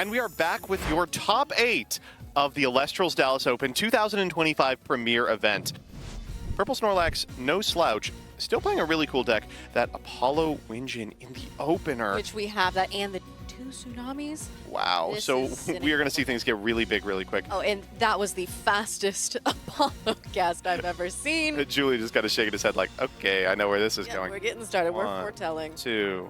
And we are back with your top 8 of the Elestrals Dallas Open 2025 Premier event. PurpleSnorlax, no slouch, still playing a really cool deck, that Apollo Winjin in the opener. Which we have that, and the 2 tsunamis. Wow, This so is we are going to see things get really big really quick. Oh, and that was the fastest Apollo cast I've ever seen. Julie just got to shake his head like, okay, I know where this is Yeah, going. we're getting started. We're 1, foretelling. 2.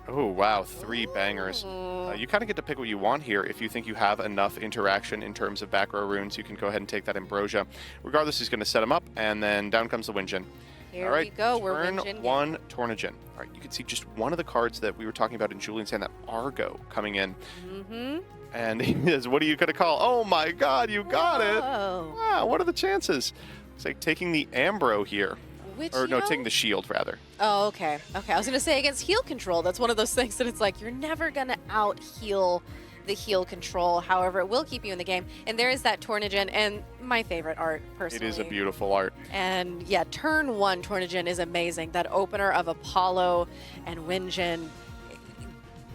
Oh, wow, 3 bangers. You kind of get to pick what you want here. If you think you have enough interaction in terms of back row runes, you can go ahead and take that Ambrosia. Regardless, he's going to set him up, and then down comes the Winjin. Here All right, we go. We're turn Winjin. 1, Tornadin. All right, you can see just one of the cards that we were talking about in Julian's hand, that Argo coming in. Mm-hmm. And he says, what are you going to call? Oh my god, you got it! Wow, what are the chances? It's like taking the Ambro here. Which, Or no, taking the shield, rather. Oh, okay. Okay, I was going to say against heal control. That's one of those things that it's like you're never going to out-heal the heal control. However, it will keep you in the game. And there is that Tornadin, and my favorite art, personally. It is a beautiful art. And yeah, turn 1 Tornadin is amazing. That opener of Apollo and Winjin,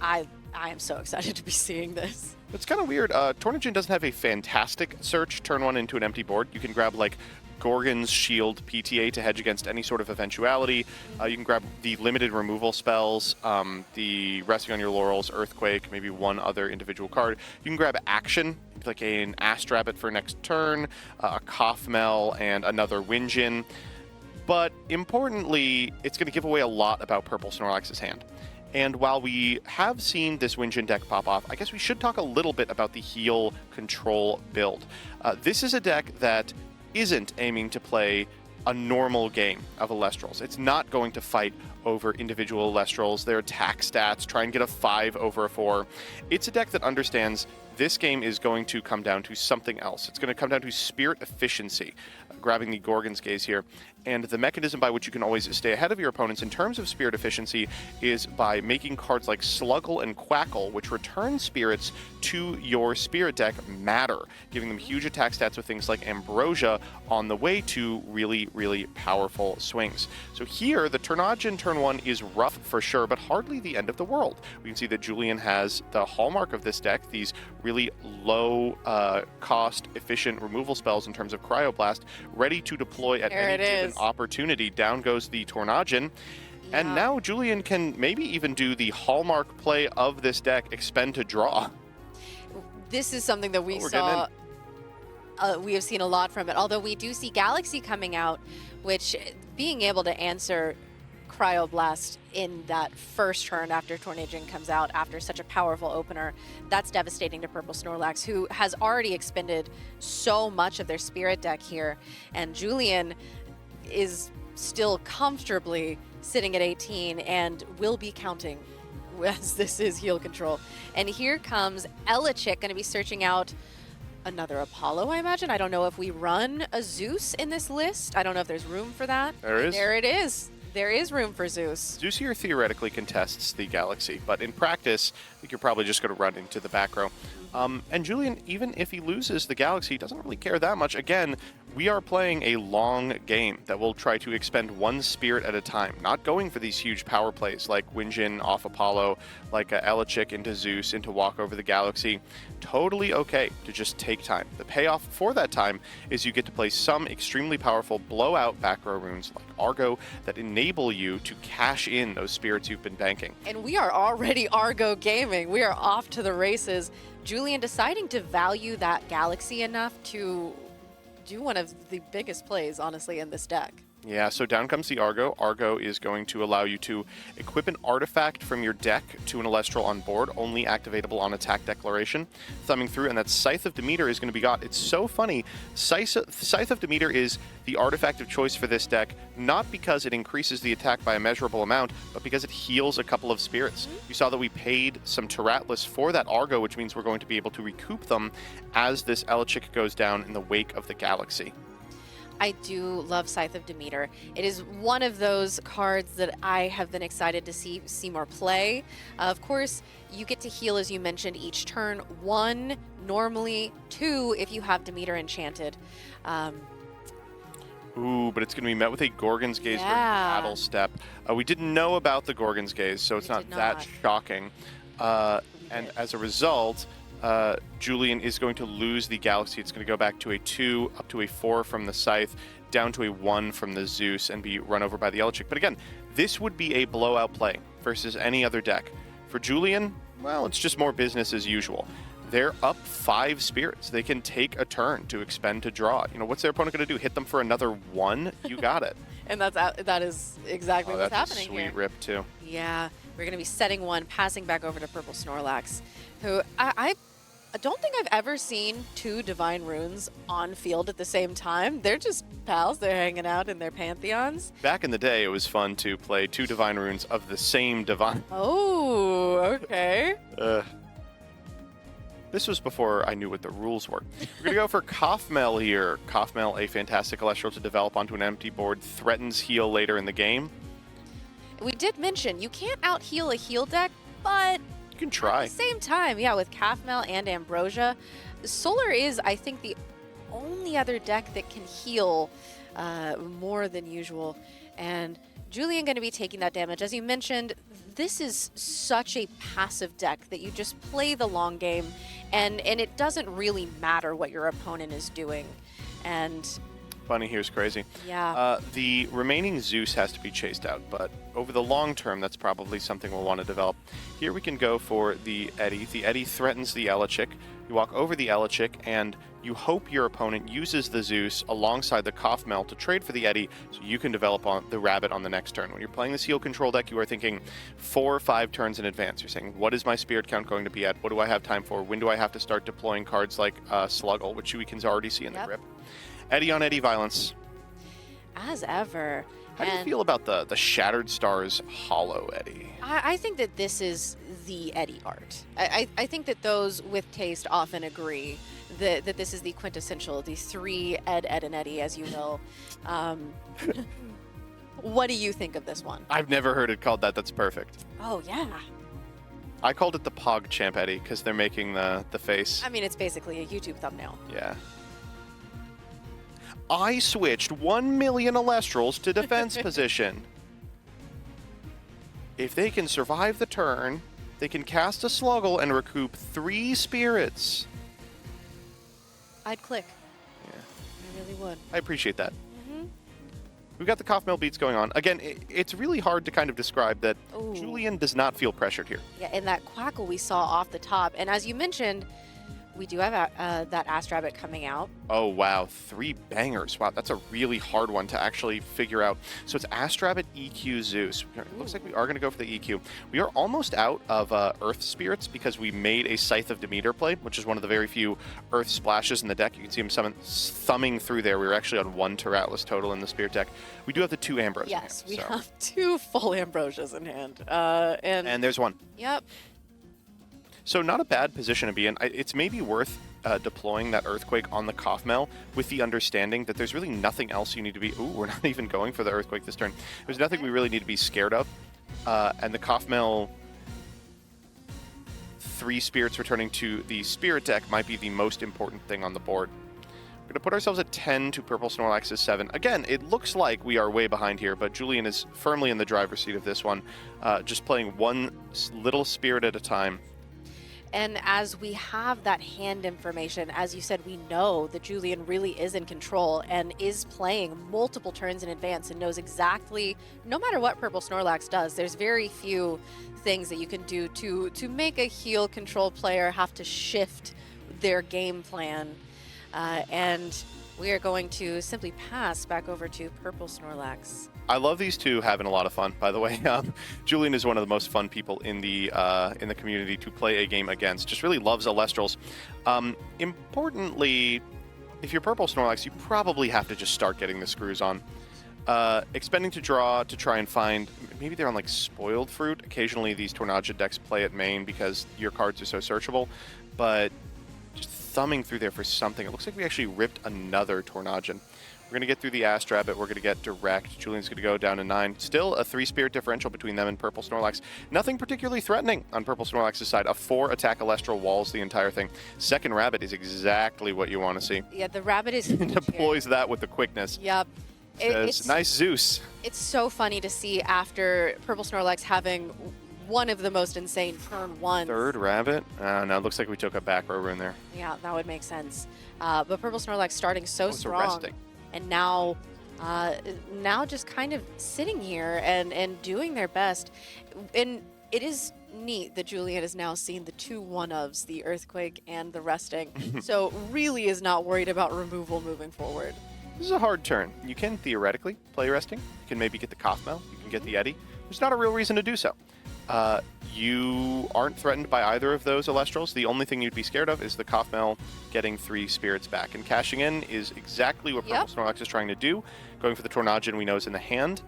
I am so excited to be seeing this. It's kind of weird. Tornadin doesn't have a fantastic search. Turn 1 into an empty board. You can grab, like, Gorgon's Shield PTA to hedge against any sort of eventuality. You can grab the limited removal spells, the Resting on Your Laurels, Earthquake, maybe one other individual card. You can grab action, like an Astrabbit for next turn, a Kothmel, and another Winjin. But importantly, it's going to give away a lot about PurpleSnorlax's hand. And while we have seen this Winjin deck pop off, I guess we should talk a little bit about the heal control build. This is a deck that isn't aiming to play a normal game of Elestrals. It's not going to fight over individual Elestrals, their attack stats, try and get a 5 over a 4. It's a deck that understands this game is going to come down to something else. It's going to come down to spirit efficiency, grabbing the Gorgon's Gaze here. And the mechanism by which you can always stay ahead of your opponents in terms of spirit efficiency is by making cards like Sluggle and Quackle, which return spirits to your spirit deck, matter, giving them huge attack stats with things like Ambrosia on the way to really, really powerful swings. So here, the Tornadin turn 1 is rough for sure, but hardly the end of the world. We can see that Julian has the hallmark of this deck, these really low cost, efficient removal spells in terms of Cryoblast, ready to deploy at any given opportunity. Down goes the Tornadin. Yeah. And now Julian can maybe even do the hallmark play of this deck, expend to draw. This is something that we saw. We have seen a lot from it, although we do see Galaxy coming out, which being able to answer Cryoblast in that first turn after Tornadin comes out after such a powerful opener, that's devastating to PurpleSnorlax, who has already expended so much of their spirit deck here. And Julian is still comfortably sitting at 18 and will be counting as this is heal control. And here comes Elechick, going to be searching out another Apollo, I imagine. I don't know if we run a Zeus in this list. I don't know if there's room for that. There is. There it is. There is room for Zeus. Zeus here theoretically contests the Galaxy, but in practice, I think you're probably just going to run into the back row. And Julian, even if he loses the Galaxy, doesn't really care that much. Again, we are playing a long game that will try to expend one spirit at a time, not going for these huge power plays like Winjin off Apollo, like Elechick into Zeus, into Walk Over the Galaxy. Totally okay to just take time. The payoff for that time is you get to play some extremely powerful blowout back row runes like Argo that enable you to cash in those spirits you've been banking. And we are already Argo gaming. We are off to the races. Julian deciding to value that Galaxy enough to do one of the biggest plays, honestly, in this deck. Yeah, so down comes the Argo. Argo is going to allow you to equip an artifact from your deck to an Elestral on board, only activatable on attack declaration. Thumbing through, and that Scythe of Demeter is going to be got. It's so funny. Scythe of Demeter is the artifact of choice for this deck, not because it increases the attack by a measurable amount, but because it heals a couple of spirits. You saw that we paid some Teratlus for that Argo, which means we're going to be able to recoup them as this Elechick goes down in the wake of the Galaxy. I do love Scythe of Demeter. It is one of those cards that I have been excited to see more play. Of course, you get to heal, as you mentioned, each turn. 1, normally 2 if you have Demeter enchanted. Ooh, but it's going to be met with a Gorgon's Gaze during battle step. We didn't know about the Gorgon's Gaze, so it's not that shocking. And as a result, Julian is going to lose the Galaxy. It's going to go back to a 2, up to a 4 from the Scythe, down to a 1 from the Zeus, and be run over by the Elechic. But again, this would be a blowout play versus any other deck. For Julian, well, it's just more business as usual. They're up 5 spirits. They can take a turn to expend to draw. You know, what's their opponent going to do? Hit them for another 1? You got it. And that is exactly what's happening here. That's a sweet rip, too. Yeah, we're going to be setting 1, passing back over to PurpleSnorlax, who I don't think I've ever seen 2 Divine Runes on field at the same time. They're just pals. They're hanging out in their pantheons. Back in the day, it was fun to play 2 Divine Runes of the same Divine. Oh, okay. This was before I knew what the rules were. We're going to go for Kaufmel here. Kaufmel, a fantastic Elestral to develop onto an empty board, threatens heal later in the game. We did mention you can't out-heal a heal deck, but you can try. At the same time, yeah, with Kaufmel and Ambrosia, Solar is, I think, the only other deck that can heal more than usual. And Julian going to be taking that damage. As you mentioned, this is such a passive deck that you just play the long game, and it doesn't really matter what your opponent is doing. And Bunny here's crazy. Yeah. The remaining Zeus has to be chased out, but over the long term, that's probably something we'll want to develop. Here we can go for the Eddy. The Eddy threatens the Elechic. You walk over the Elechic, and you hope your opponent uses the Zeus alongside the Kaufmel to trade for the Eddy, so you can develop on the Rabbit on the next turn. When you're playing this heal control deck, you are thinking 4 or 5 turns in advance. You're saying, what is my spirit count going to be at? What do I have time for? When do I have to start deploying cards like Sluggle, which we can already see in the grip? Eddy on Eddy violence. As ever. How do you feel about the Shattered Stars Hollow Eddy? I think that this is the Eddy art. I think that those with taste often agree that this is the quintessential, the 3 Ed, and Eddy, as you will. What do you think of this one? I've never heard it called that. That's perfect. Oh, yeah. I called it the PogChamp Eddy because they're making the face. I mean, it's basically a YouTube thumbnail. Yeah. I switched 1 million Elestrals to defense position. If they can survive the turn, they can cast a Sluggle and recoup 3 spirits. I'd click. Yeah. I really would. I appreciate that. We've got the Kaufmel beats going on. Again, it's really hard to kind of describe that Julian does not feel pressured here. Yeah, and that Quackle we saw off the top. And as you mentioned, we do have that Astrabbit coming out. Oh, wow. 3 bangers. Wow, that's a really hard one to actually figure out. So it's Astrabbit, EQ, Zeus. It looks like we are going to go for the EQ. We are almost out of Earth Spirits because we made a Scythe of Demeter play, which is one of the very few Earth splashes in the deck. You can see him thumbing through there. We were actually on 1 Terratlus total in the Spirit deck. We do have the 2 Ambrosias. Yes, we have 2 full Ambrosias in hand. And there's 1. Yep. So not a bad position to be in. It's maybe worth deploying that Earthquake on the Kaufmel with the understanding that there's really nothing else you need to be... Ooh, we're not even going for the Earthquake this turn. There's nothing we really need to be scared of. And the Kaufmel 3 spirits returning to the Spirit deck might be the most important thing on the board. We're going to put ourselves at 10 to PurpleSnorlax's 7. Again, it looks like we are way behind here, but Julian is firmly in the driver's seat of this one, just playing 1 little spirit at a time. And as we have that hand information, as you said, we know that Julian really is in control and is playing multiple turns in advance and knows exactly, no matter what PurpleSnorlax does, there's very few things that you can do to make a heal control player have to shift their game plan. And we are going to simply pass back over to PurpleSnorlax. I love these two having a lot of fun, by the way. Julian is one of the most fun people in the community to play a game against. Just really loves Elestrals. Importantly, if you're PurpleSnorlax, you probably have to just start getting the screws on. Expending to draw to try and find... Maybe they're on, like, Spoiled Fruit. Occasionally, these Tornado decks play at main because your cards are so searchable. But just thumbing through there for something. It looks like we actually ripped another Tornado. We're going to get through the Astrabbit. We're going to get direct. Julian's going to go down to 9. Still a 3-spirit differential between them and PurpleSnorlax. Nothing particularly threatening on PurpleSnorlax's side. A 4-attack Elestral walls the entire thing. Second Rabbit is exactly what you want to see. Yeah, the Rabbit is... Deploys that with the quickness. Yep. It's nice Zeus. It's so funny to see after PurpleSnorlax having one of the most insane turn ones. Third rabbit? No, it looks like we took a back row rune there. Yeah, that would make sense. But PurpleSnorlax starting so strong. Arresting. And now just kind of sitting here and doing their best. And it is neat that Julian has now seen the two one-ofs, the Earthquake and the Resting. So really is not worried about removal moving forward. This is a hard turn. You can theoretically play Resting. You can maybe get the Kothmel. You can get the Eddy. There's not a real reason to do so. You aren't threatened by either of those Elestrals. The only thing you'd be scared of is the Kothmel getting 3 spirits back. And cashing in is exactly what PurpleSnorlax is trying to do. Going for the Tornadgen we know is in the hand,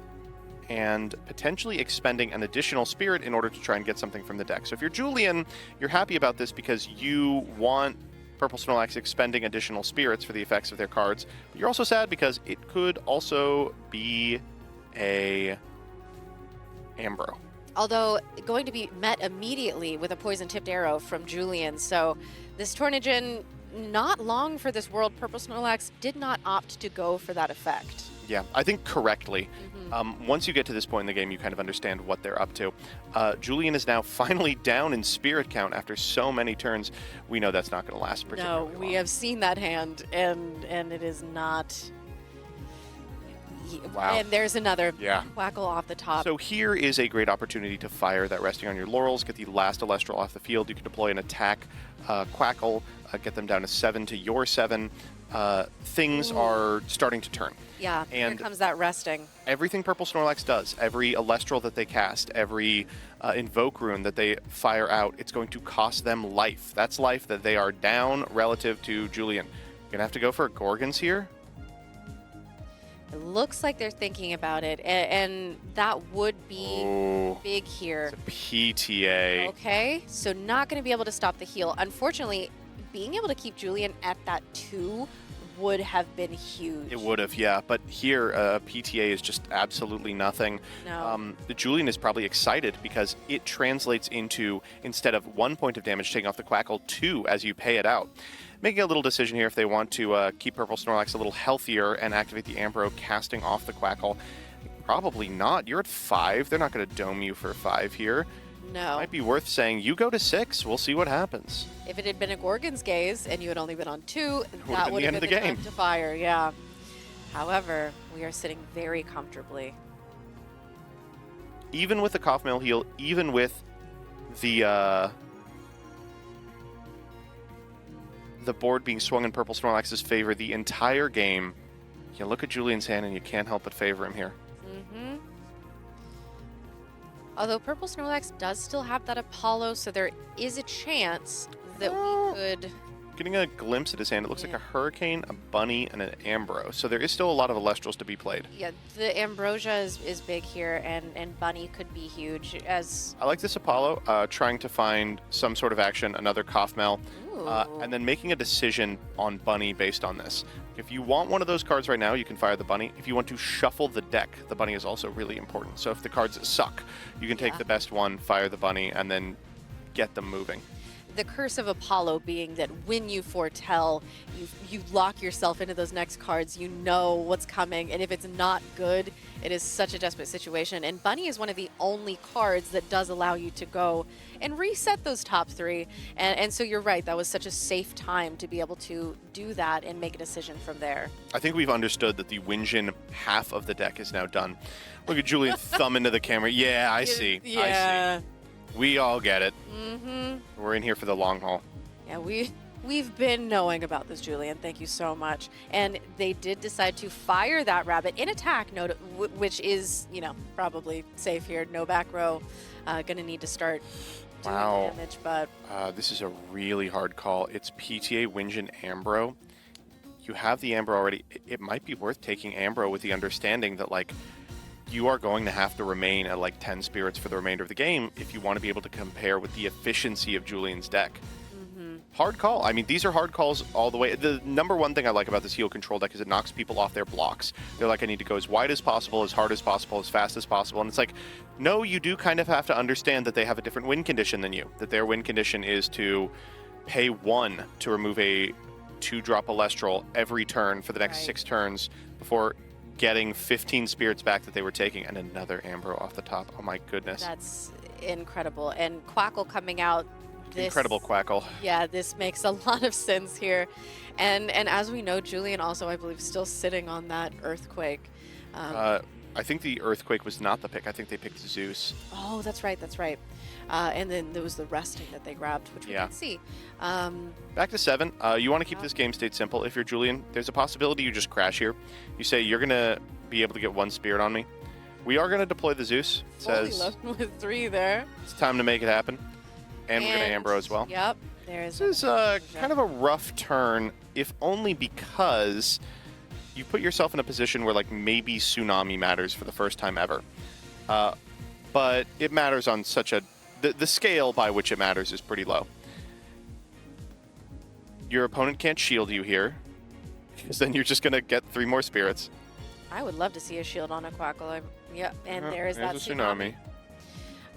and potentially expending an additional spirit in order to try and get something from the deck. So if you're Julian, you're happy about this because you want PurpleSnorlax expending additional spirits for the effects of their cards. But you're also sad because it could also be a Ambro. Although going to be met immediately with a poison-tipped arrow from Julian. So this Tornadgen, not long for this world, PurpleSnorlax did not opt to go for that effect. Yeah, I think correctly. Once you get to this point in the game, you kind of understand what they're up to. Julian is now finally down in spirit count after so many turns. We know that's not going to last particularly long. No, we have seen that hand, and it is not... Wow. And there's another Quackle off the top. So here is a great opportunity to fire that Resting on your laurels, get the last Elestral off the field. You can deploy an attack Quackle, get them down to 7 to your 7. Things are starting to turn. Yeah, and here comes that Resting. Everything PurpleSnorlax does, every Elestral that they cast, every Invoke rune that they fire out, it's going to cost them life. That's life that they are down relative to Julian. You're going to have to go for Gorgons here. It looks like they're thinking about it, and that would be big here. It's a PTA. Okay, so not going to be able to stop the heal. Unfortunately, being able to keep Julian at that 2 would have been huge. It would have, yeah. But here, PTA is just absolutely nothing. No. The Julian is probably excited because it translates into, instead of 1 point of damage taking off the Quackle, 2 as you pay it out. Making a little decision here if they want to keep PurpleSnorlax a little healthier and activate the Ambro, casting off the Quackle. Probably not. You're at 5. They're not going to dome you for 5 here. No. Might be worth saying, you go to 6. We'll see what happens. If it had been a Gorgon's Gaze and you had only been on 2, that would been have the been end of the game. time to fire, yeah. However, we are sitting very comfortably. Even with the Kothmel heal, even with the board being swung in PurpleSnorlax's favor the entire game, you look at Julian's hand and you can't help but favor him here. Although PurpleSnorlax does still have that Apollo, so there is a chance that we could... Getting a glimpse at his hand, it looks like a Hurricane, a Bunny, and an Ambro. So there is still a lot of Elestrals to be played. Yeah, the Ambrosia is big here, and Bunny could be huge. As I like this Apollo, trying to find some sort of action, another Kothmel, and then making a decision on Bunny based on this. If you want one of those cards right now, you can fire the Bunny. If you want to shuffle the deck, the Bunny is also really important. So if the cards suck, you can take the best one, fire the Bunny, and then get them moving. The curse of Apollo being that when you foretell, you lock yourself into those next cards, you know what's coming, and if it's not good, it is such a desperate situation. And Bunny is one of the only cards that does allow you to go and reset those top 3. And so you're right, that was such a safe time to be able to do that and make a decision from there. I think we've understood that the Winjin half of the deck is now done. Look at Julian thumb into the camera. Yeah, I see. Yeah. I see. We all get it. Mm-hmm. We're in here for the long haul. Yeah, we've been knowing about this, Julian. Thank you so much. And they did decide to fire that rabbit in attack, which is, probably safe here. No back row. Gonna need to start doing damage, but... this is a really hard call. It's PTA, Winjin, Ambro. You have the Ambro already. It might be worth taking Ambro with the understanding that, you are going to have to remain at 10 spirits for the remainder of the game if you want to be able to compare with the efficiency of Julian's deck. Hard call. I mean, these are hard calls all the way. The number one thing I like about this heal control deck is it knocks people off their blocks. They're like, I need to go as wide as possible, as hard as possible, as fast as possible. And it's like, no, you do kind of have to understand that they have a different win condition than you. That their win condition is to pay 1 to remove a 2-drop Elestral every turn for the next 6 turns before getting 15 spirits back that they were taking, and another Ambro off the top. Oh my goodness. incredible. And Quackle coming out. Incredible Quackle. Yeah, this makes a lot of sense here. And as we know, Julian also, I believe, still sitting on that Earthquake. I think the Earthquake was not the pick. I think they picked Zeus. Oh, that's right. That's right. And then there was the resting that they grabbed, which we can see. Back to 7. You want to keep this game state simple. If you're Julian, there's a possibility you just crash here. You say, you're going to be able to get 1 spirit on me. We are going to deploy the Zeus. It says with 3 there. It's time to make it happen. And we're going to Ambro as well. Yep. There's this is kind of a rough turn, if only because you put yourself in a position where like maybe Tsunami matters for the first time ever. But it matters on such a... The scale by which it matters is pretty low. Your opponent can't shield you here, because then you're just going to get 3 more spirits. I would love to see a shield on a Quackle. Yep, and there's that Tsunami.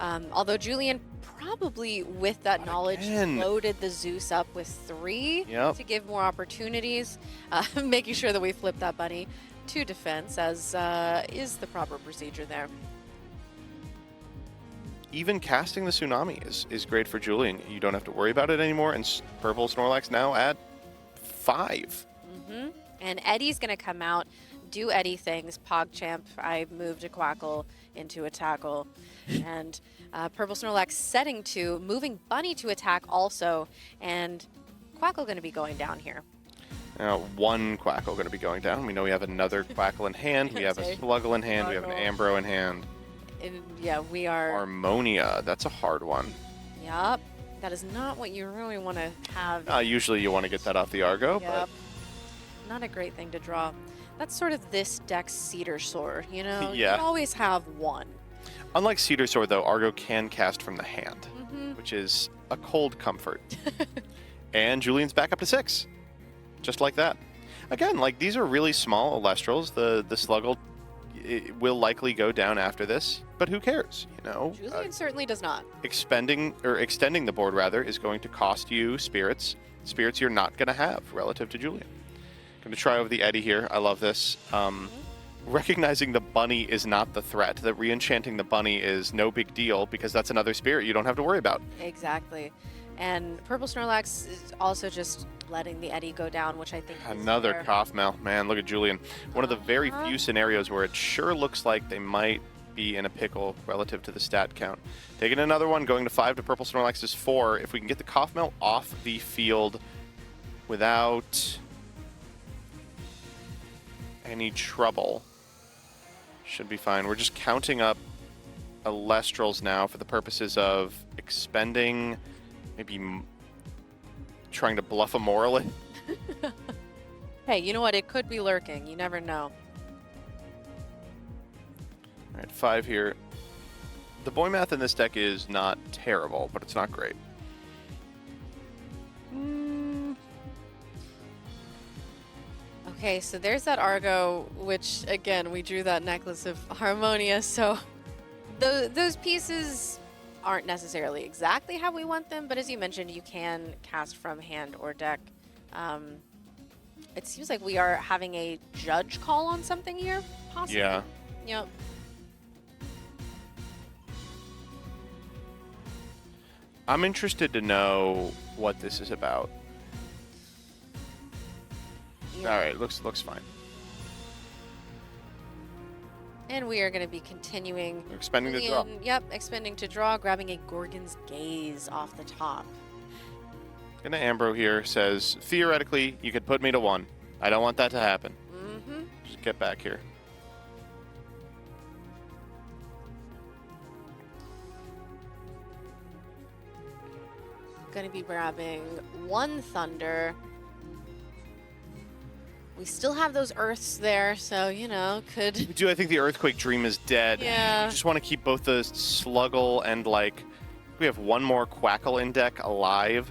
Although Julian probably, with that knowledge, loaded the Zeus up with 3 to give more opportunities, making sure that we flip that bunny to defense, as is the proper procedure there. Even casting the Tsunami is great for Julian. You don't have to worry about it anymore, and PurpleSnorlax now at 5. And Eddie's going to come out, do Eddie things. PogChamp, I moved a Quackle into a tackle. And PurpleSnorlax setting to, moving Bunny to attack also. And Quackle going to be going down here. Now, 1 Quackle going to be going down. We know we have another Quackle in hand. We have a Sluggle in hand. We have an Ambro in hand. Yeah, we are... Harmonia. That's a hard one. Yep. That is not what you really want to have. Usually you want to get that off the Argo, but... Not a great thing to draw. That's sort of this deck's Cedar Sword, you know? Yeah. You always have 1. Unlike Cedar Sword, though, Argo can cast from the hand, which is a cold comfort. And Julian's back up to 6. Just like that. Again, like, these are really small Elestrals. The Sluggle will likely go down after this, but who cares, you know? Julian certainly does not. Extending the board, rather, is going to cost you spirits. Spirits you're not going to have relative to Julian. Going to try over the Eddie here. I love this. Recognizing the bunny is not the threat. That re-enchanting the bunny is no big deal, because that's another spirit you don't have to worry about. Exactly. And PurpleSnorlax is also just letting the Eddie go down, which I think Another Kaufmel. Man, look at Julian. One of the very few scenarios where it sure looks like they might be in a pickle relative to the stat count. Taking another one, going to 5 to PurpleSnorlax's 4. If we can get the Kaufmel off the field without any trouble, should be fine. We're just counting up Elestrals now for the purposes of expending, maybe trying to bluff a Morley. Hey, you know what? It could be lurking. You never know. All right, 5 here. The boy math in this deck is not terrible, but it's not great. Okay, so there's that Argo, which, again, we drew that necklace of Harmonia, so those pieces aren't necessarily exactly how we want them, but as you mentioned, you can cast from hand or deck. It seems like we are having a judge call on something here, possibly. Yeah. Yep. I'm interested to know what this is about. Yeah. All right, looks fine. And we are going to be continuing. We're expending to draw. Yep, expending to draw, grabbing a Gorgon's Gaze off the top. Gonna Ambro here says, theoretically, you could put me to 1. I don't want that to happen. Just get back here. Going to be grabbing 1 Thunder. We still have those Earths there, so, you know, could... I think the Earthquake Dream is dead. Yeah. You just want to keep both the Sluggle and, like, we have 1 more Quackle in deck alive.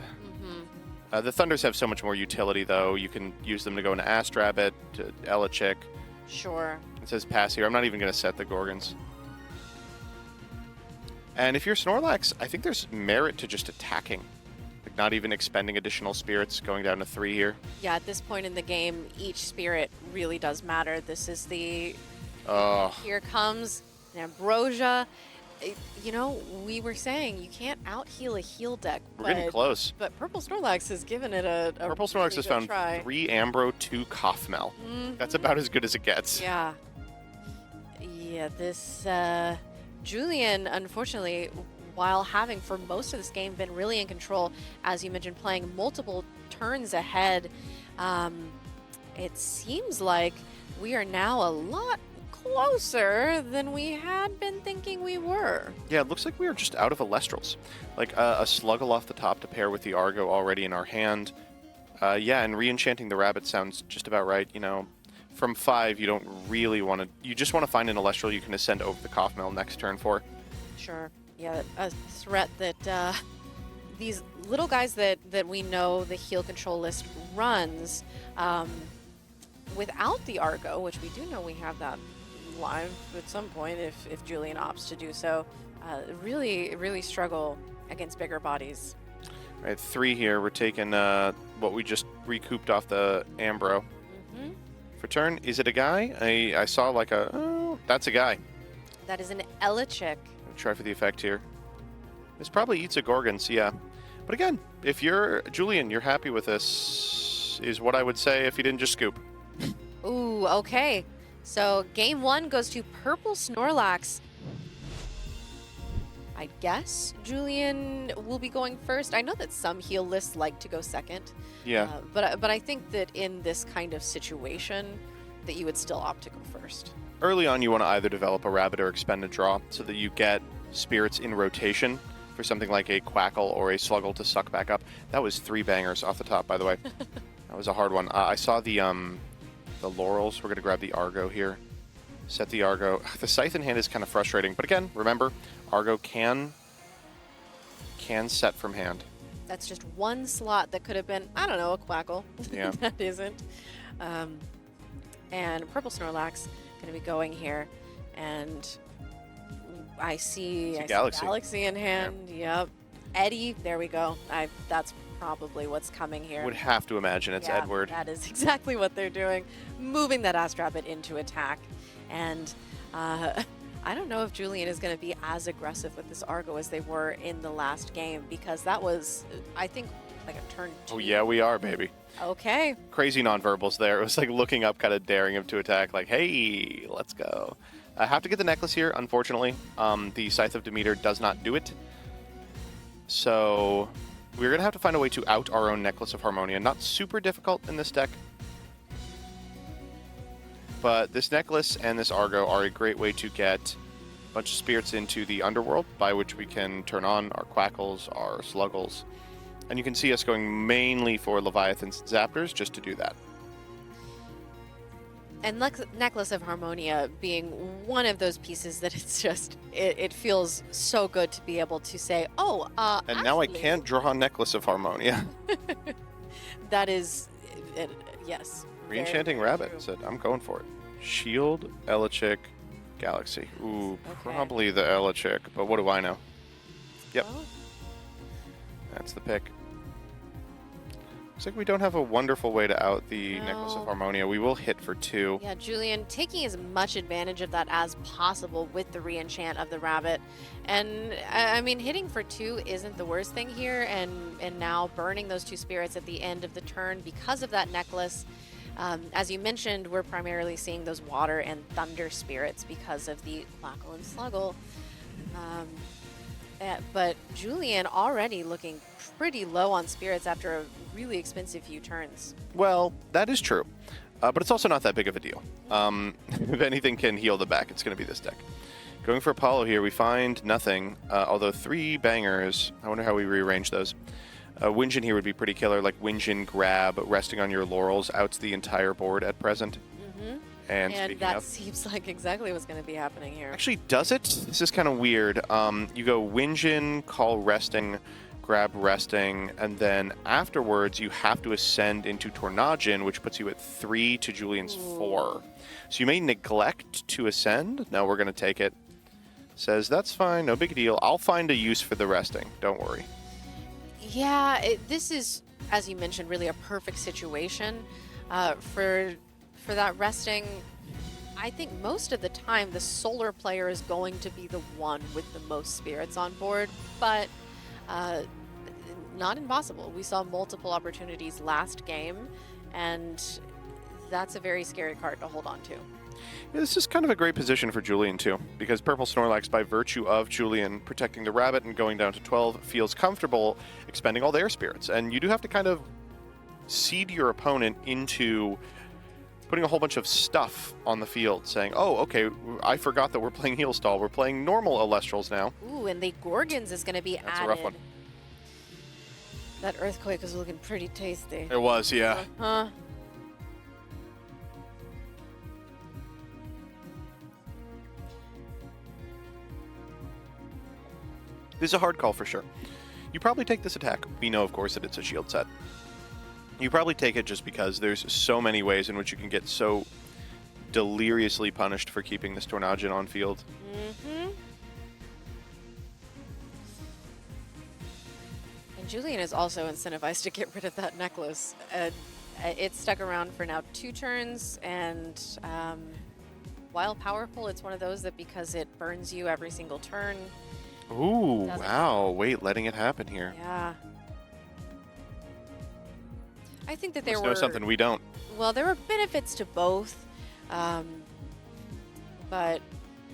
The Thunders have so much more utility, though. You can use them to go into Astrabbit, to Elichick. Sure. It says pass here. I'm not even going to set the Gorgons. And if you're Snorlax, I think there's merit to just attacking. Like, not even expending additional spirits, going down to 3 here. Yeah, at this point in the game, each spirit really does matter. This is the... Oh. Here comes an Ambrosia. You know, we were saying you can't out-heal a heal deck. We're getting close. But PurpleSnorlax has given it a PurpleSnorlax really has good found try. 3 Ambro, 2 Kothmel. That's about as good as it gets. Yeah. Yeah, this Julian, unfortunately, while having for most of this game been really in control, as you mentioned, playing multiple turns ahead, it seems like we are now a lot closer than we had been thinking we were. Yeah, it looks like we are just out of Elestrals. Like a Sluggle off the top to pair with the Argo already in our hand. Yeah, and re-enchanting the Rabbit sounds just about right. You know, from 5, you don't really want to... You just want to find an Elestral you can ascend over the Kothmel next turn for. Sure. Yeah, a threat that these little guys that we know the heal control list runs without the Argo, which we do know we have that live at some point if Julian opts to do so, really struggle against bigger bodies. All right, 3 here. We're taking what we just recouped off the Ambro. For turn, is it a guy? I saw like a... Oh, that's a guy. That is an Elechick. Try for the effect here. This probably eats a Gorgons, yeah. But again, if you're Julian, you're happy with this, is what I would say if you didn't just scoop. Ooh, okay. So game 1 goes to PurpleSnorlax. I guess Julian will be going first. I know that some heal lists like to go second. Yeah. But I think that in this kind of situation, that you would still opt to go first. Early on, you want to either develop a Rabbit or expend a draw so that you get spirits in rotation for something like a Quackle or a Sluggle to suck back up. That was 3 bangers off the top, by the way. That was a hard one. I saw the Laurels. We're going to grab the Argo here. Set the Argo. The Scythe in hand is kind of frustrating, but again, remember, Argo can set from hand. That's just one slot that could have been, I don't know, a Quackle. Yeah. That isn't. And PurpleSnorlax going to be going here, and I see Galaxy in hand. Yeah. Yep. Eddie, there we go. That's probably what's coming here. Would have to imagine it's Edward. That is exactly what they're doing, moving that Ass Rabbit into attack. And I don't know if Julian is going to be as aggressive with this Argo as they were in the last game, because that was, I think, like a turn 2. Oh yeah, we are, baby. Okay. Crazy nonverbals there. It was like looking up, kind of daring him to attack, like, hey, let's go. I have to get the necklace here, unfortunately. The Scythe of Demeter does not do it. So we're going to have to find a way to out our own Necklace of Harmonia. Not super difficult in this deck. But this necklace and this Argo are a great way to get a bunch of spirits into the underworld, by which we can turn on our Quackles, our Sluggles. And you can see us going mainly for Leviathans and Zaptors just to do that. And Necklace of Harmonia being one of those pieces that it's just, it feels so good to be able to say, oh, and actually, now I can't draw Necklace of Harmonia. That is, yes. Re-enchanting Rabbit said, I'm going for it. Shield, Elechick, Galaxy. Ooh, Okay. probably the Elechick, but what do I know? Yep, Well, that's the pick. Looks like we don't have a wonderful way to out the No. Necklace of Harmonia. We will hit for 2. yeah, Julian taking as much advantage of that as possible with the re-enchant of the Rabbit. And, I mean, hitting for 2 isn't the worst thing here, and now burning those 2 spirits at the end of the turn because of that necklace. As you mentioned, we're primarily seeing those water and thunder spirits because of the Quackle and Sluggle. But Julian already looking pretty low on spirits after a really expensive few turns. Well, that is true. But it's also not that big of a deal. If anything can heal the back, it's going to be this deck. Going for Apollo here, we find nothing. Although 3 bangers. I wonder how we rearrange those. Winjin here would be pretty killer, like Winjin grab, resting on your laurels, outs the entire board at present. And speaking that of, seems like exactly what's going to be happening here. actually, does it? This is kind of weird. You go Winjin, call resting, grab resting, and then afterwards you have to ascend into Tornagin, which puts you at 3 to Julian's 4. So you may neglect to ascend. No, we're going to take it. Says, that's fine, no big deal. I'll find a use for the resting. Don't worry. Yeah, this is, as you mentioned, really a perfect situation for that resting. I think most of the time the solar player is going to be the one with the most spirits on board, but not impossible. We saw multiple opportunities last game, and that's a very scary card to hold on to. Yeah, this is kind of a great position for Julian, too, because PurpleSnorlax, by virtue of Julian protecting the rabbit and going down to 12, feels comfortable expending all their spirits. And you do have to kind of seed your opponent into putting a whole bunch of stuff on the field, saying, oh, okay, I forgot that we're playing Heal Stall. We're playing normal Elestrals now. Ooh, and the Gorgons is going to be added. That's a rough one. That Earthquake is looking pretty tasty. It was, yeah. Huh? This is a hard call for sure. You probably take this attack. We know, of course, that it's a shield set. You probably take it just because there's so many ways in which you can get so deliriously punished for keeping this Tornadon on field. Mm-hmm. And Julian is also incentivized to get rid of that necklace. It's stuck around for now 2 turns, and while powerful, it's one of those that because it burns you every single turn. Ooh, wow. Wait, letting it happen here. Yeah. I think that there were... know something we don't. Well, there were benefits to both, but...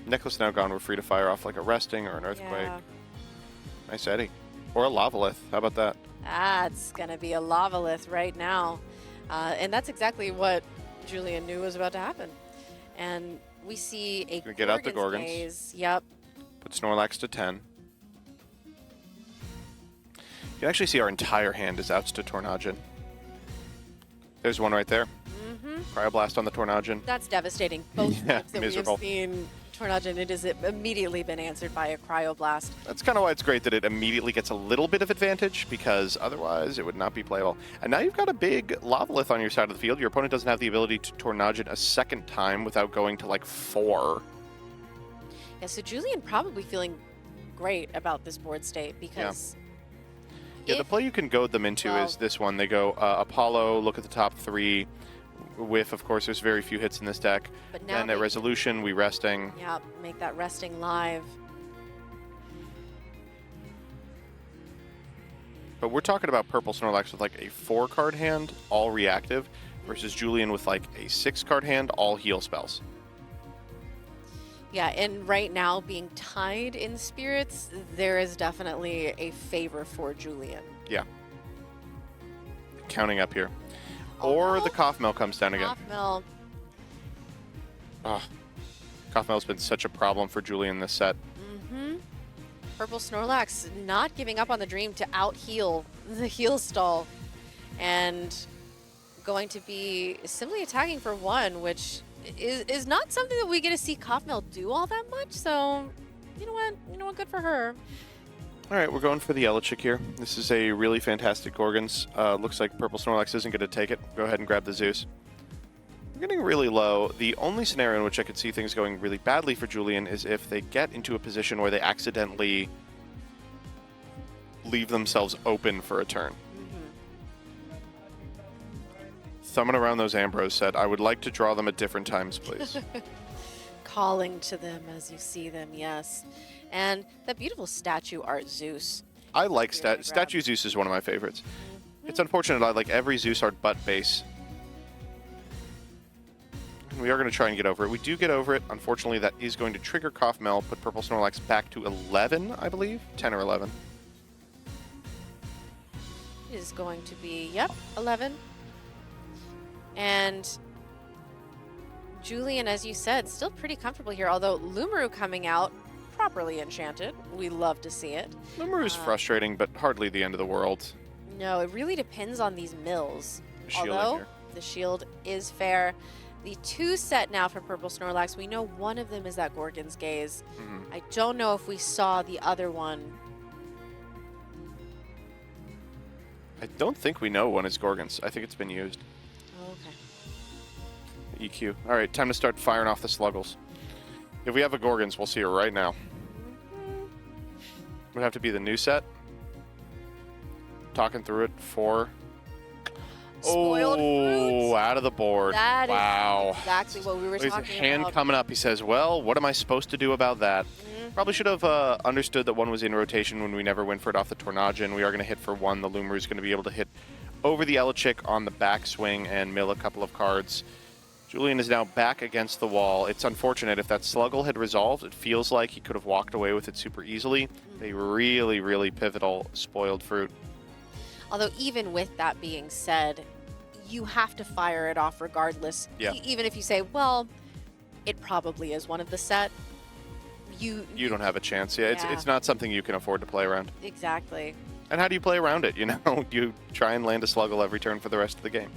Necklace now gone, we're free to fire off like a Resting or an Earthquake. Yeah. Nice Eddie. Or a Lavalith. How about that? That's going to be a Lavalith right now. And that's exactly what Julian knew was about to happen. And we see a Gorgon's get out the Gorgons. Gaze. Yep. Put Snorlax to 10. You can actually see our entire hand is outs to Tornadon. There's one right there. Mm-hmm. Cryoblast on the Tornadon. That's devastating. Both times that miserable. we have seen Tornadon, it has immediately been answered by a Cryoblast. That's kind of why it's great that it immediately gets a little bit of advantage, because otherwise it would not be playable. And now you've got a big Lavalith on your side of the field. Your opponent doesn't have the ability to Tornadon a second time without going to like 4. Yeah, so Julian probably feeling great about this board state because... Yeah, the play you can goad them into is this one. They go Apollo, look at the top 3. Whiff, of course, there's very few hits in this deck. But now and at Resolution, we Resting. Yeah, make that Resting live. But we're talking about PurpleSnorlax with like a 4-card hand, all reactive, versus Julian with like a 6-card hand, all heal spells. Yeah, and right now, being tied in spirits, there is definitely a favor for Julian. Yeah. Counting up here. Or the Cough Mill comes down again. Cough Mill. Oh, Cough Mill's been such a problem for Julian this set. Mm-hmm. PurpleSnorlax not giving up on the dream to out-heal the heal stall. And going to be simply attacking for 1, which... is not something that we get to see Cough Mill do all that much, so you know what, good for her. All right, we're going for the Yellow Chick here. This is a really fantastic Gorgons. Looks like PurpleSnorlax isn't going to take it. Go ahead and grab the Zeus. We're getting really low. The only scenario in which I could see things going really badly for Julian is if they get into a position where they accidentally leave themselves open for a turn. Thumbing around those Ambrose said, I would like to draw them at different times, please. Calling to them as you see them, yes. And that beautiful statue art Zeus. I like Statue Zeus is one of my favorites. It's unfortunate I like every Zeus art but base. We are going to try and get over it. We do get over it. Unfortunately, that is going to trigger Cough Mill, put PurpleSnorlax back to 11, I believe. 10 or 11. It is going to be, yep, 11. And Julian, as you said, still pretty comfortable here, although Lumaru coming out properly enchanted. We love to see it. Lumaru's frustrating, but hardly the end of the world. No, it really depends on these mills. Shielding although here. The shield is fair. The 2 set now for PurpleSnorlax, we know one of them is that Gorgon's Gaze. Mm-hmm. I don't know if we saw the other one. I don't think we know one is Gorgons. I think it's been used. EQ. All right, time to start firing off the Sluggles. If we have a Gorgons, we'll see her right now. Would have to be the new set. Talking through it for... Spoiled fruit. Out of the board. That wow. is exactly what we were There's talking a hand about. coming up. He says, well, what am I supposed to do about that? Probably should have understood that one was in rotation when we never went for it off the Tornadin. We are going to hit for one. The Loomer is going to be able to hit over the Elechick on the backswing and mill a couple of cards. Julian is now back against the wall. It's unfortunate. If that Sluggle had resolved, it feels like he could have walked away with it super easily. A really, really pivotal spoiled fruit. Although even with that being said, you have to fire it off regardless. Yeah. Even if you say, well, it probably is one of the set. You don't have a chance. Yeah, it's not something you can afford to play around. Exactly. And how do you play around it? You know, you try and land a Sluggle every turn for the rest of the game.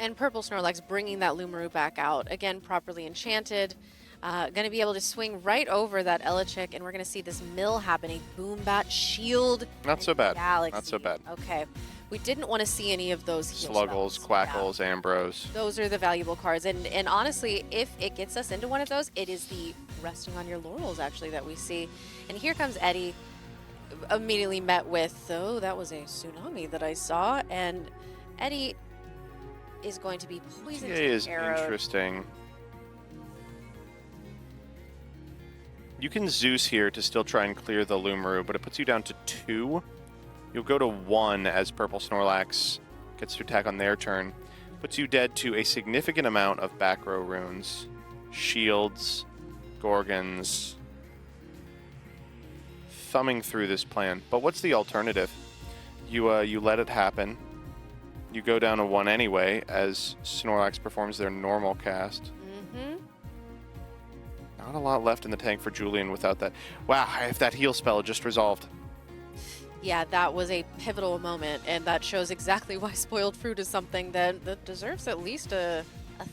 And PurpleSnorlax bringing that Lumaru back out. Again, properly enchanted. Going to be able to swing right over that Elechick, and we're going to see this mill happen. A Boombat, Shield, Not so bad. Galaxy. Not so bad. Okay. We didn't want to see any of those heal Sluggles, spells. Quackles, Ambrose. Those are the valuable cards. And honestly, if it gets us into one of those, it is the resting on your laurels, actually, that we see. And here comes Eddie, immediately met with, oh, that was a tsunami that I saw. And Eddie is going to be poisoned PTA is to arrow. interesting. You can Zeus here to still try and clear the Lumaru, but it puts you down to 2. You'll go to 1 as PurpleSnorlax gets to attack on their turn. Puts you dead to a significant amount of back row runes. Shields, Gorgons. Thumbing through this plan. But what's the alternative? You let it happen. You go down to 1 anyway as Snorlax performs their normal cast. Not a lot left in the tank for Julian without that. Wow, if that heal spell just resolved. Yeah, that was a pivotal moment, and that shows exactly why Spoiled Fruit is something that deserves at least a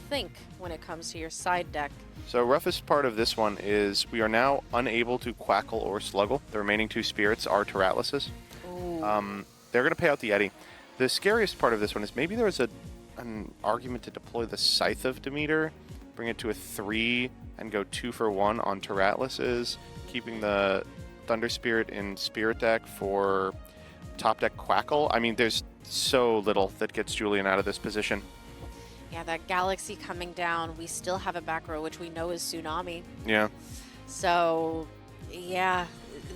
think when it comes to your side deck. So roughest part of this one is we are now unable to Quackle or Sluggle. The remaining 2 spirits are Terratluses. They're going to pay out the Eddy. The scariest part of this one is maybe there was an argument to deploy the Scythe of Demeter, bring it to a 3, and go 2 for 1 on Terratluses, keeping the Thunder Spirit in Spirit deck for top deck Quackle. I mean, there's so little that gets Julian out of this position. Yeah, that Galaxy coming down, we still have a back row, which we know is Tsunami. Yeah. So, yeah,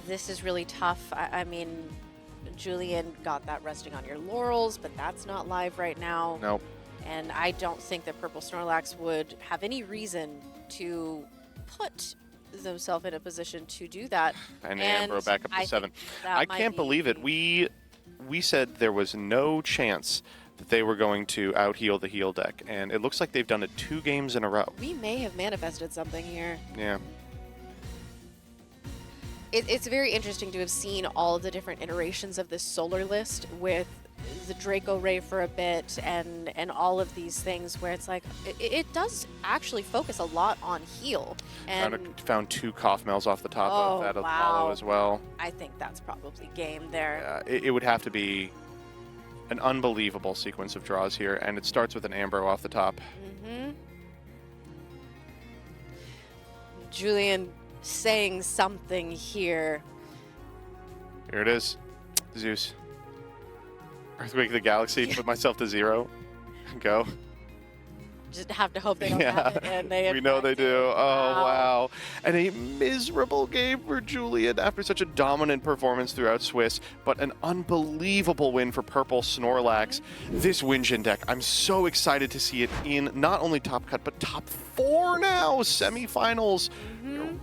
this is really tough. I mean, Julian got that resting on your laurels, but that's not live right now. Nope. And I don't think that PurpleSnorlax would have any reason to put themselves in a position to do that. And Ambro back up to 7. I can't believe it. We said there was no chance that they were going to out-heal the heal deck, and it looks like they've done it 2 games in a row. We may have manifested something here. Yeah. It's very interesting to have seen all of the different iterations of this solar list with the Draco Ray for a bit and all of these things where it's like it does actually focus a lot on heal. And Found 2 Cough Mells off the top of that Apollo as well. I think that's probably game there. Yeah, it would have to be an unbelievable sequence of draws here, and it starts with an Ambro off the top. Julian saying something here. Here it is. Zeus. Earthquake of the Galaxy, put myself to 0. Go. Just have to hope they don't have it. And they we know they do. Oh, wow. And a miserable game for Julian after such a dominant performance throughout Swiss, but an unbelievable win for PurpleSnorlax. This Winjin deck, I'm so excited to see it in not only top cut, but top 4 now, semifinals.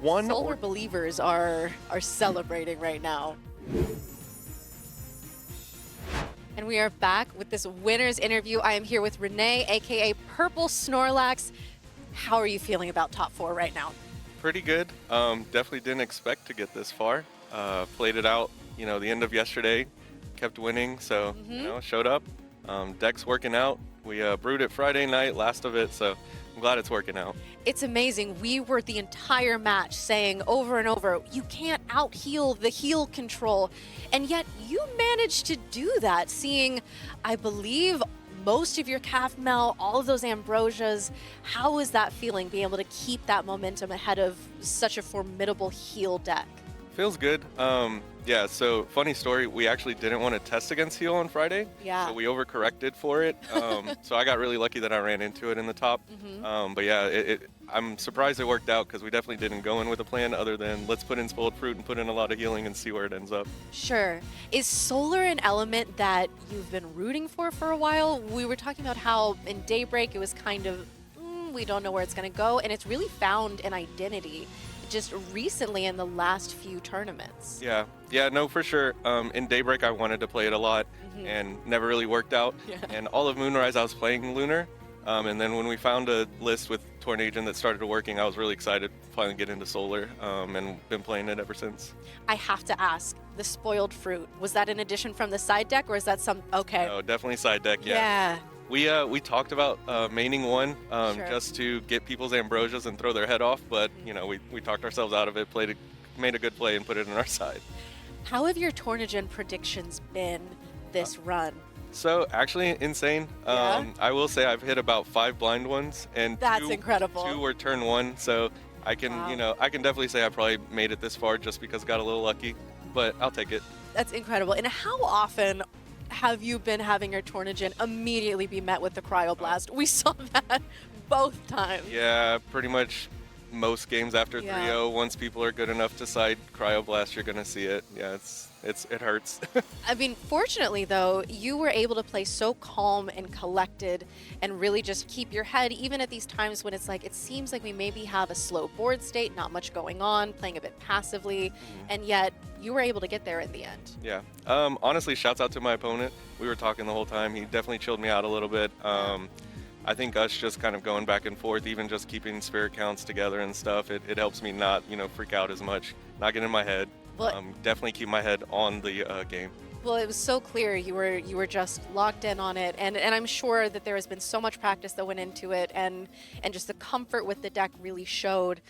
Solar believers are celebrating right now. And we are back with this winner's interview. I am here with Renee, aka PurpleSnorlax. How are you feeling about top 4 right now? Pretty good. Definitely didn't expect to get this far. Played it out, the end of yesterday, kept winning, so showed up. Deck's working out. We brewed it Friday night, last of it, so I'm glad it's working out. It's amazing. We were the entire match saying over and over, you can't out-heal the heal control. And yet you managed to do that, seeing, I believe, most of your calf mel, all of those ambrosias. How is that feeling, being able to keep that momentum ahead of such a formidable heal deck? Feels good. Yeah, so funny story, we actually didn't want to test against heal on Friday. Yeah. So we overcorrected for it. So I got really lucky that I ran into it in the top. But yeah, I'm surprised it worked out because we definitely didn't go in with a plan other than let's put in spoiled fruit and put in a lot of healing and see where it ends up. Sure. Is solar an element that you've been rooting for a while? We were talking about how in Daybreak it was kind of, we don't know where it's going to go, and it's really found an identity just recently in the last few tournaments. Yeah, no, for sure. In Daybreak, I wanted to play it a lot and never really worked out. Yeah. And all of Moonrise, I was playing Lunar. And then when we found a list with Tornadian that started working, I was really excited to finally get into Solar and been playing it ever since. I have to ask, the spoiled fruit, was that an addition from the side deck, or is that some, okay. No, definitely side deck, Yeah. We talked about maining one Sure. just to get people's ambrosias and throw their head off, but you know we talked ourselves out of it, made a good play and put it on our side. How have your Tornadian predictions been this run? So actually insane. Yeah? I will say I've hit about 5 blind ones and That's incredible. 2 were turn 1. So I can Wow. I can definitely say I probably made it this far just because I got a little lucky, but I'll take it. That's incredible. And how often have you been having your Tornadian immediately be met with the Cryoblast? We saw that both times. Yeah, pretty much most games after Yeah. 3-0, once people are good enough to side Cryoblast, you're gonna see it. Yeah, it hurts. I mean, fortunately, though, you were able to play so calm and collected and really just keep your head, even at these times when it's like, it seems like we maybe have a slow board state, not much going on, playing a bit passively, and yet you were able to get there in the end. Yeah. Honestly, shouts out to my opponent. We were talking the whole time. He definitely chilled me out a little bit. I think us just kind of going back and forth, even just keeping spirit counts together and stuff, it helps me not, freak out as much, not get in my head. Well, Definitely keep my head on the game. Well, it was so clear you were just locked in on it, and I'm sure that there has been so much practice that went into it, and just the comfort with the deck really showed.